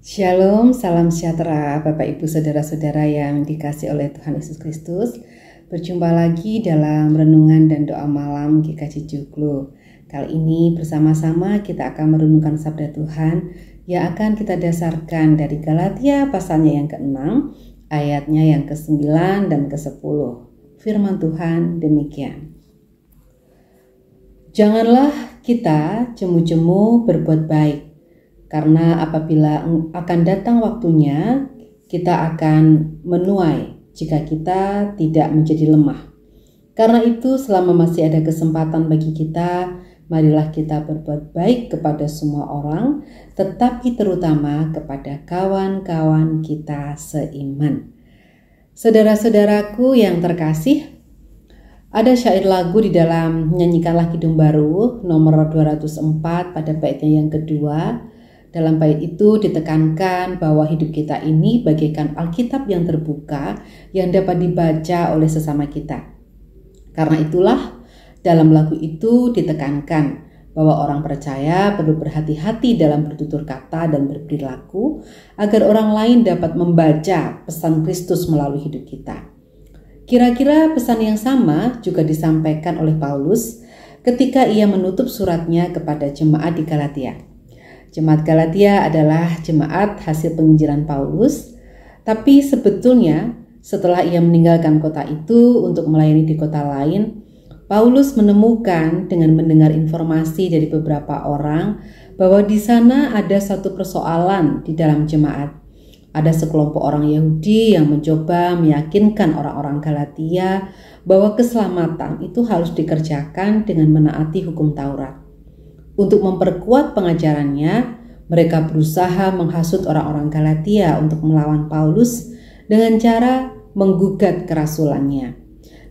Shalom, salam sejahtera Bapak Ibu Saudara-saudara yang dikasihi oleh Tuhan Yesus Kristus. Berjumpa lagi dalam renungan dan doa malam GKJ Joglo. Kali ini bersama-sama kita akan merenungkan sabda Tuhan yang akan kita dasarkan dari Galatia pasalnya yang ke-6, ayatnya yang ke-9 dan ke-10. Firman Tuhan demikian. Janganlah kita jemu-jemu berbuat baik, karena apabila akan datang waktunya, kita akan menuai jika kita tidak menjadi lemah. Karena itu, selama masih ada kesempatan bagi kita, marilah kita berbuat baik kepada semua orang, tetapi terutama kepada kawan-kawan kita seiman. Saudara-saudaraku yang terkasih, ada syair lagu di dalam Nyanyikanlah Kidung Baru nomor 204 pada baitnya yang kedua. Dalam bait itu ditekankan bahwa hidup kita ini bagaikan Alkitab yang terbuka yang dapat dibaca oleh sesama kita. Karena itulah dalam lagu itu ditekankan bahwa orang percaya perlu berhati-hati dalam bertutur kata dan berperilaku agar orang lain dapat membaca pesan Kristus melalui hidup kita. Kira-kira pesan yang sama juga disampaikan oleh Paulus ketika ia menutup suratnya kepada jemaat di Galatia. Jemaat Galatia adalah jemaat hasil penginjilan Paulus, tapi sebetulnya setelah ia meninggalkan kota itu untuk melayani di kota lain, Paulus menemukan dengan mendengar informasi dari beberapa orang bahwa di sana ada satu persoalan di dalam jemaat. Ada sekelompok orang Yahudi yang mencoba meyakinkan orang-orang Galatia bahwa keselamatan itu harus dikerjakan dengan menaati hukum Taurat. Untuk memperkuat pengajarannya, mereka berusaha menghasut orang-orang Galatia untuk melawan Paulus dengan cara menggugat kerasulannya.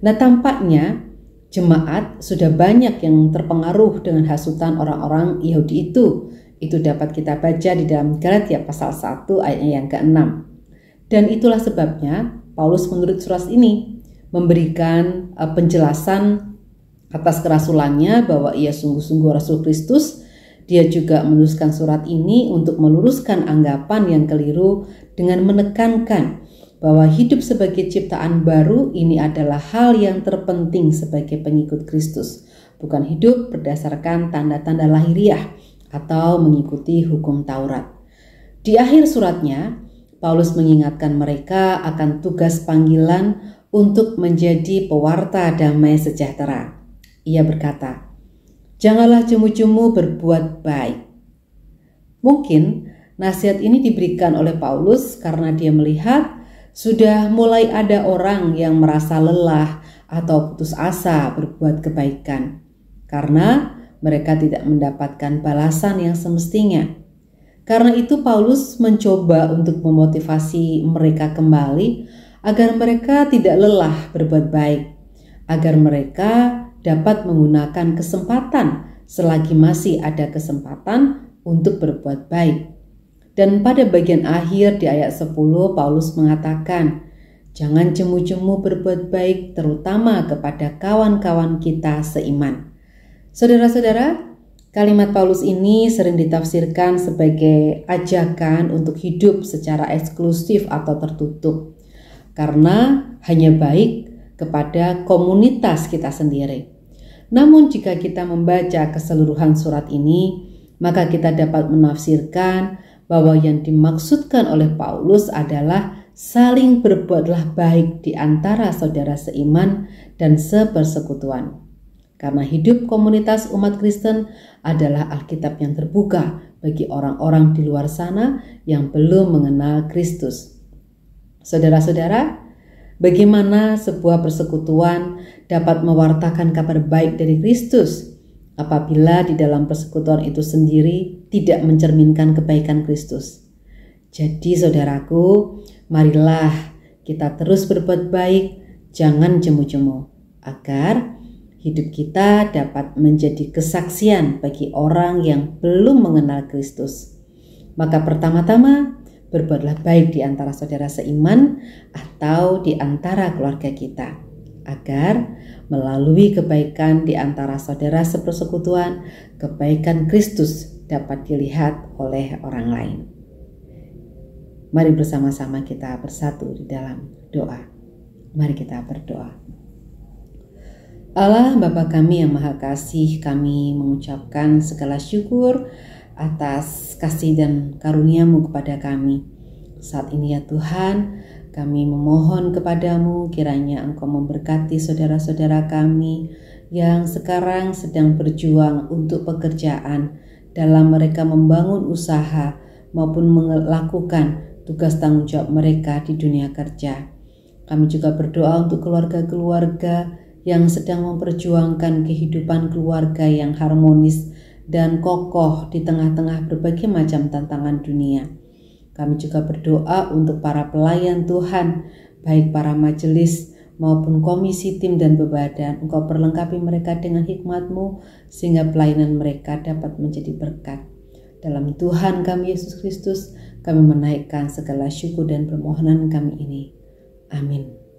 Nah, tampaknya jemaat sudah banyak yang terpengaruh dengan hasutan orang-orang Yahudi itu. Itu dapat kita baca di dalam Galatia pasal 1 ayatnya yang ke-6. Dan itulah sebabnya Paulus menulis surat ini, memberikan penjelasan atas kerasulannya bahwa ia sungguh-sungguh Rasul Kristus. Dia juga menuliskan surat ini untuk meluruskan anggapan yang keliru dengan menekankan bahwa hidup sebagai ciptaan baru ini adalah hal yang terpenting sebagai pengikut Kristus, bukan hidup berdasarkan tanda-tanda lahiriah atau mengikuti hukum Taurat. Di akhir suratnya, Paulus mengingatkan mereka akan tugas panggilan untuk menjadi pewarta damai sejahtera. Ia berkata, "Janganlah jemu-jemu berbuat baik." Mungkin nasihat ini diberikan oleh Paulus karena dia melihat sudah mulai ada orang yang merasa lelah atau putus asa berbuat kebaikan karena mereka tidak mendapatkan balasan yang semestinya. Karena itu Paulus mencoba untuk memotivasi mereka kembali agar mereka tidak lelah berbuat baik, agar mereka dapat menggunakan kesempatan selagi masih ada kesempatan untuk berbuat baik. Dan pada bagian akhir di ayat 10 Paulus mengatakan, "Jangan jemu-jemu berbuat baik terutama kepada kawan-kawan kita seiman." Saudara-saudara, kalimat Paulus ini sering ditafsirkan sebagai ajakan untuk hidup secara eksklusif atau tertutup, karena hanya baik kepada komunitas kita sendiri. Namun jika kita membaca keseluruhan surat ini, maka kita dapat menafsirkan bahwa yang dimaksudkan oleh Paulus adalah saling berbuatlah baik di antara saudara seiman dan sepersekutuan. Karena hidup komunitas umat Kristen adalah Alkitab yang terbuka bagi orang-orang di luar sana yang belum mengenal Kristus. Saudara-saudara, bagaimana sebuah persekutuan dapat mewartakan kabar baik dari Kristus apabila di dalam persekutuan itu sendiri tidak mencerminkan kebaikan Kristus? Jadi saudaraku, marilah kita terus berbuat baik, jangan jemu-jemu, agar hidup kita dapat menjadi kesaksian bagi orang yang belum mengenal Kristus. Maka pertama-tama, berbuatlah baik di antara saudara seiman atau di antara keluarga kita, agar melalui kebaikan di antara saudara sepersekutuan, kebaikan Kristus dapat dilihat oleh orang lain. Mari bersama-sama kita bersatu di dalam doa. Mari kita berdoa. Allah Bapa kami yang Maha Kasih, kami mengucapkan segala syukur atas kasih dan karunia-Mu kepada kami. Saat ini ya Tuhan, kami memohon kepadamu kiranya Engkau memberkati saudara-saudara kami yang sekarang sedang berjuang untuk pekerjaan dalam mereka membangun usaha maupun melakukan tugas tanggung jawab mereka di dunia kerja. Kami juga berdoa untuk keluarga-keluarga yang sedang memperjuangkan kehidupan keluarga yang harmonis dan kokoh di tengah-tengah berbagai macam tantangan dunia. Kami juga berdoa untuk para pelayan Tuhan, baik para majelis maupun komisi tim dan bebadan. Engkau perlengkapi mereka dengan hikmat-Mu sehingga pelayanan mereka dapat menjadi berkat. Dalam Tuhan kami Yesus Kristus, kami menaikkan segala syukur dan permohonan kami ini. Amin.